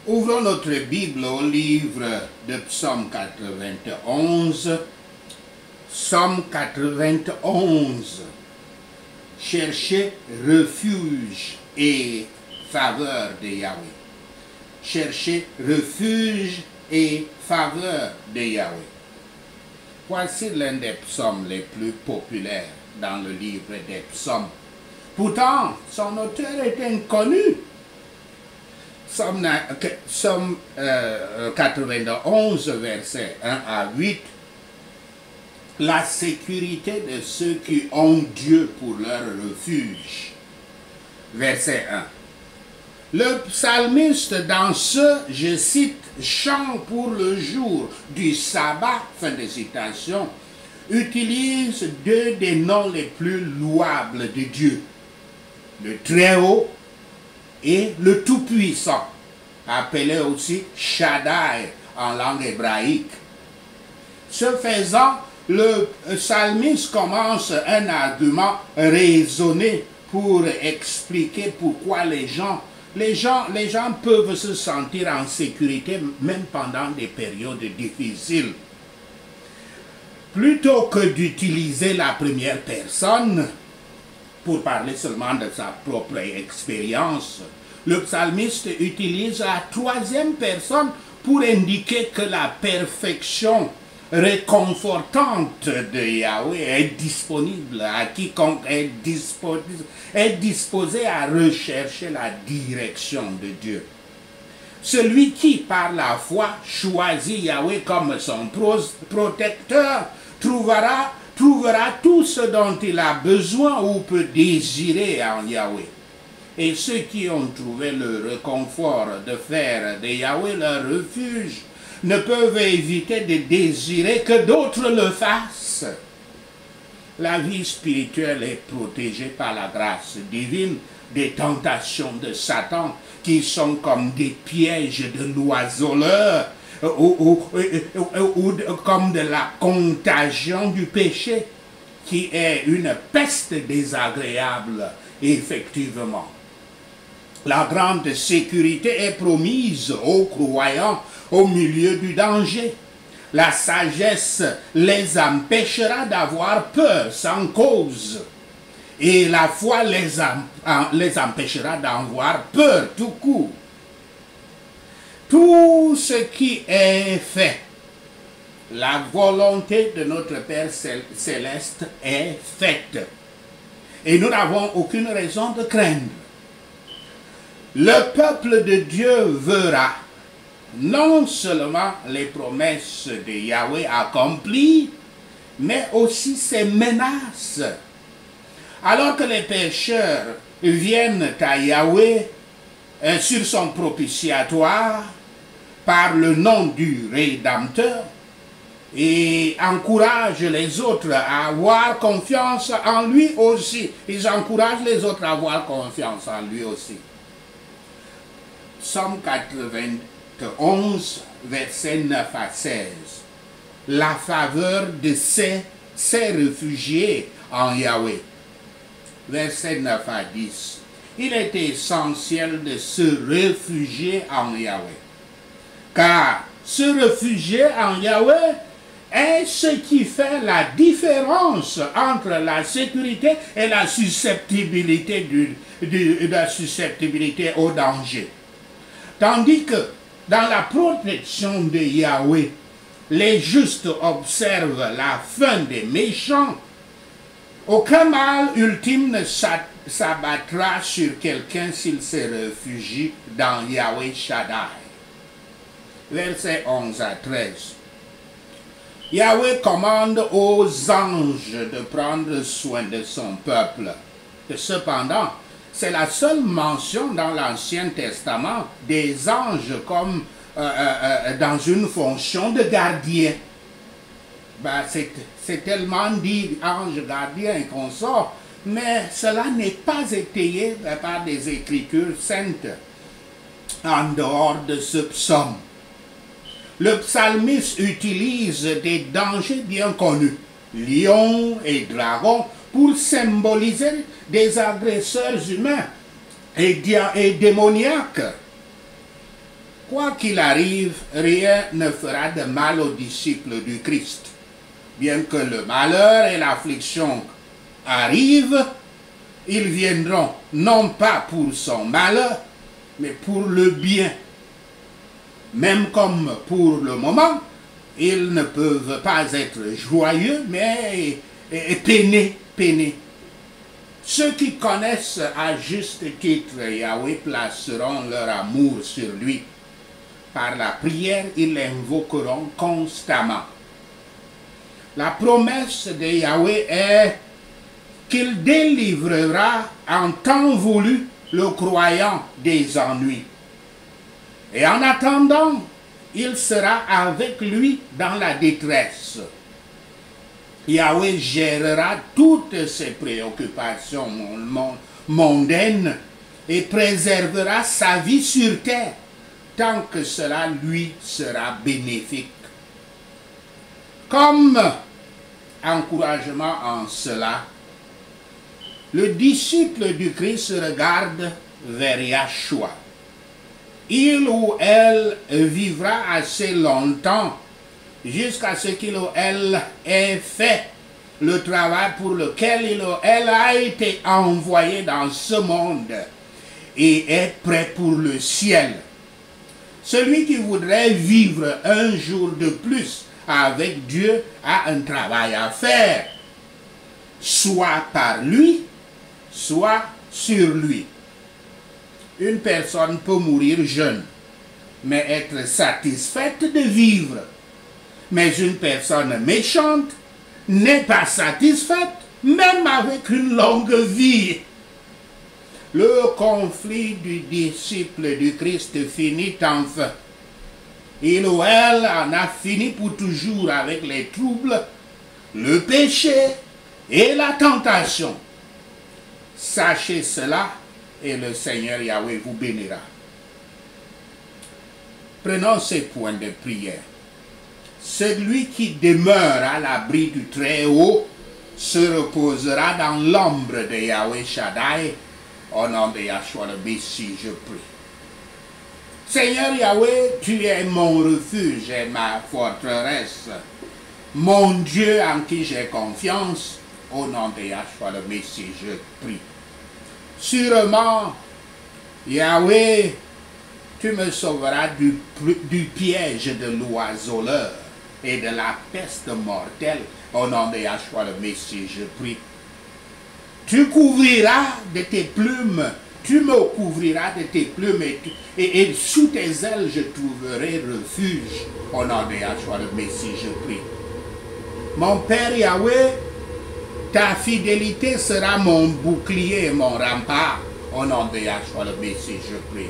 Ouvrons notre Bible au livre de Psaume 91. Psaume 91. Cherchez refuge et faveur de Yahweh. Cherchez refuge et faveur de Yahweh. Voici l'un des psaumes les plus populaires dans le livre des psaumes. Pourtant, son auteur est inconnu. Psaume 91, versets 1 à 8. La sécurité de ceux qui ont Dieu pour leur refuge. Verset 1. Le psalmiste dans ce, je cite, chant pour le jour du sabbat, fin de citation, utilise deux des noms les plus louables de Dieu. Le Très-Haut et le Tout-Puissant, appelé aussi Shaddai en langue hébraïque. Ce faisant, le psalmiste commence un argument raisonné pour expliquer pourquoi les gens peuvent se sentir en sécurité même pendant des périodes difficiles. Plutôt que d'utiliser la première personne pour parler seulement de sa propre expérience, le psalmiste utilise la troisième personne pour indiquer que la perfection réconfortante de Yahweh est disponible à quiconque est disposé à rechercher la direction de Dieu. Celui qui, par la foi, choisit Yahweh comme son protecteur, trouvera tout ce dont il a besoin ou peut désirer en Yahweh. Et ceux qui ont trouvé le réconfort de faire de Yahweh leur refuge ne peuvent éviter de désirer que d'autres le fassent. La vie spirituelle est protégée par la grâce divine des tentations de Satan qui sont comme des pièges de l'oiseleur ou comme de la contagion du péché qui est une peste désagréable, effectivement. La grande sécurité est promise aux croyants au milieu du danger. La sagesse les empêchera d'avoir peur sans cause. Et la foi les empêchera d'avoir peur tout court. Tout ce qui est fait, la volonté de notre Père Céleste est faite. Et nous n'avons aucune raison de craindre. Le peuple de Dieu verra non seulement les promesses de Yahweh accomplies, mais aussi ses menaces. Alors que les pécheurs viennent à Yahweh sur son propitiatoire par le nom du Rédempteur et encouragent les autres à avoir confiance en lui aussi. Ils encouragent les autres à avoir confiance en lui aussi. Psaume 91, versets 9 à 16. La faveur de ces réfugiés en Yahweh. Versets 9 à 10. Il est essentiel de se réfugier en Yahweh. Car se réfugier en Yahweh est ce qui fait la différence entre la sécurité et la susceptibilité, au danger. Tandis que dans la protection de Yahweh, les justes observent la fin des méchants. Aucun mal ultime ne s'abattra sur quelqu'un s'il se réfugie dans Yahweh Shaddai. Versets 11 à 13. Yahweh commande aux anges de prendre soin de son peuple. Cependant, c'est la seule mention dans l'Ancien Testament des anges comme dans une fonction de gardien. C'est tellement dit ange gardien et consort, mais cela n'est pas étayé par des écritures saintes en dehors de ce psaume. Le psalmiste utilise des dangers bien connus, lions et dragons, pour symboliser des agresseurs humains et démoniaques. Quoi qu'il arrive, rien ne fera de mal aux disciples du Christ. Bien que le malheur et l'affliction arrivent, ils viendront non pas pour son malheur, mais pour le bien. Même comme pour le moment, ils ne peuvent pas être joyeux, mais peinés. Ceux qui connaissent à juste titre Yahweh placeront leur amour sur lui. Par la prière, ils l'invoqueront constamment. La promesse de Yahweh est qu'il délivrera en temps voulu le croyant des ennuis. Et en attendant, il sera avec lui dans la détresse. Yahweh gérera toutes ses préoccupations mondaines et préservera sa vie sur terre tant que cela lui sera bénéfique. Comme encouragement en cela, le disciple du Christ regarde vers Yahshua. Il ou elle vivra assez longtemps jusqu'à ce qu'il ou elle ait fait le travail pour lequel il ou elle a été envoyé dans ce monde et est prêt pour le ciel. Celui qui voudrait vivre un jour de plus avec Dieu a un travail à faire, soit par lui, soit sur lui. Une personne peut mourir jeune, mais être satisfaite de vivre. Mais une personne méchante n'est pas satisfaite, même avec une longue vie. Le conflit du disciple du Christ finit enfin. Il ou elle en a fini pour toujours avec les troubles, le péché et la tentation. Sachez cela et le Seigneur Yahweh vous bénira. Prenons ces points de prière. Celui qui demeure à l'abri du Très-Haut se reposera dans l'ombre de Yahweh Shaddai. Au nom de Yahshua le Messie, je prie. Seigneur Yahweh, tu es mon refuge et ma forteresse, mon Dieu en qui j'ai confiance. Au nom de Yahshua le Messie, je prie. Sûrement, Yahweh, tu me sauveras du piège de l'oiseleur et de la peste mortelle. Au nom de Yahshua le Messie, je prie. Tu couvriras de tes plumes, tu me couvriras de tes plumes et sous tes ailes je trouverai refuge. Au nom de Yahshua le Messie, je prie. Mon Père Yahweh, ta fidélité sera mon bouclier et mon rempart. Au nom de Yahshua le Messie, je prie.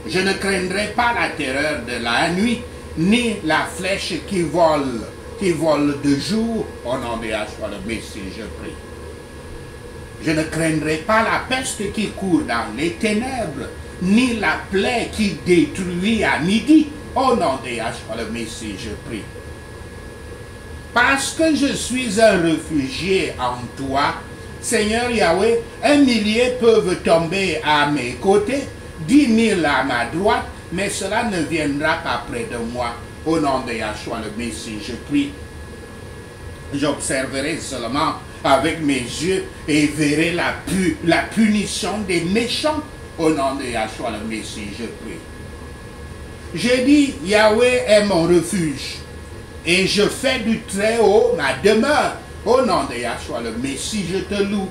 Je ne craindrai pas la terreur de la nuit, ni la flèche qui vole de jour. Au nom de Yahshua le Messie, je prie. Je ne craindrai pas la peste qui court dans les ténèbres, ni la plaie qui détruit à midi. Au nom de Yahshua le Messie, je prie. Parce que je suis un réfugié en toi, Seigneur Yahweh, 1 millier peuvent tomber à mes côtés, 10 000 à ma droite, mais cela ne viendra pas près de moi. Au nom de Yahshua le Messie, je prie. J'observerai seulement avec mes yeux et verrai la punition des méchants. Au nom de Yahshua le Messie, je prie. J'ai dit, Yahweh est mon refuge, et je fais du Très-Haut ma demeure. Au nom de Yahshua le Messie, je te loue.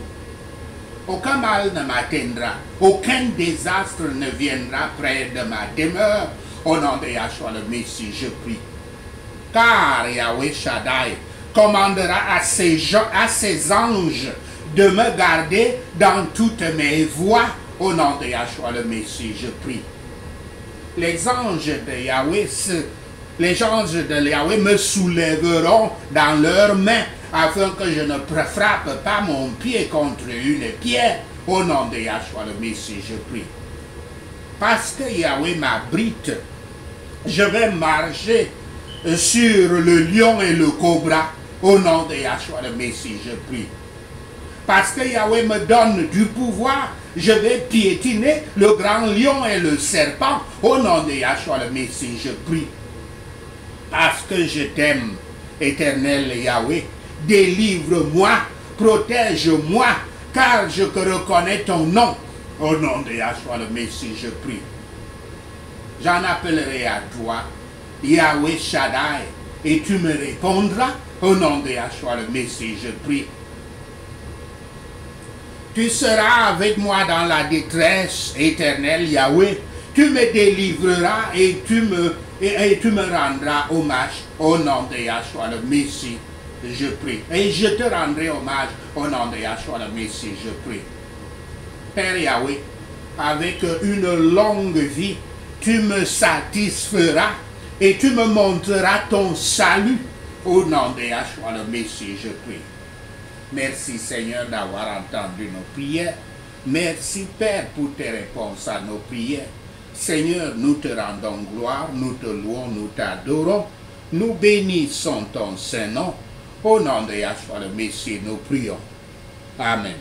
Aucun mal ne m'atteindra, aucun désastre ne viendra près de ma demeure. Au nom de Yahshua le Messie, je prie. Car Yahweh Shaddai commandera à ses anges de me garder dans toutes mes voies. Au nom de Yahshua le Messie, je prie. Les anges de Yahweh me soulèveront dans leurs mains afin que je ne frappe pas mon pied contre une pierre. Au nom de Yahshua le Messie, je prie. Parce que Yahweh m'abrite, je vais marcher sur le lion et le cobra. Au nom de Yahshua le Messie, je prie. Parce que Yahweh me donne du pouvoir, Je vais piétiner le grand lion et le serpent. Au nom de Yahshua le Messie, je prie. Parce que je t'aime, éternel Yahweh. Délivre-moi, protège-moi, car je reconnais ton nom. Au nom de Yahshua le Messie, je prie. J'en appellerai à toi, Yahweh Shaddai, et tu me répondras. Au nom de Yahshua le Messie, je prie. Tu seras avec moi dans la détresse, éternel Yahweh. Tu me délivreras et tu me rendras hommage. Au nom de Yahshua le Messie, je prie. Et je te rendrai hommage au nom de Yahshua le Messie, je prie. Père Yahweh, avec une longue vie, tu me satisferas et tu me montreras ton salut. Au nom de Yahshua le Messie, je prie. Merci Seigneur d'avoir entendu nos prières. Merci Père pour tes réponses à nos prières. Seigneur, nous te rendons gloire, nous te louons, nous t'adorons. Nous bénissons ton Saint-Nom. Au nom de Yahshua le Messie, nous prions. Amen.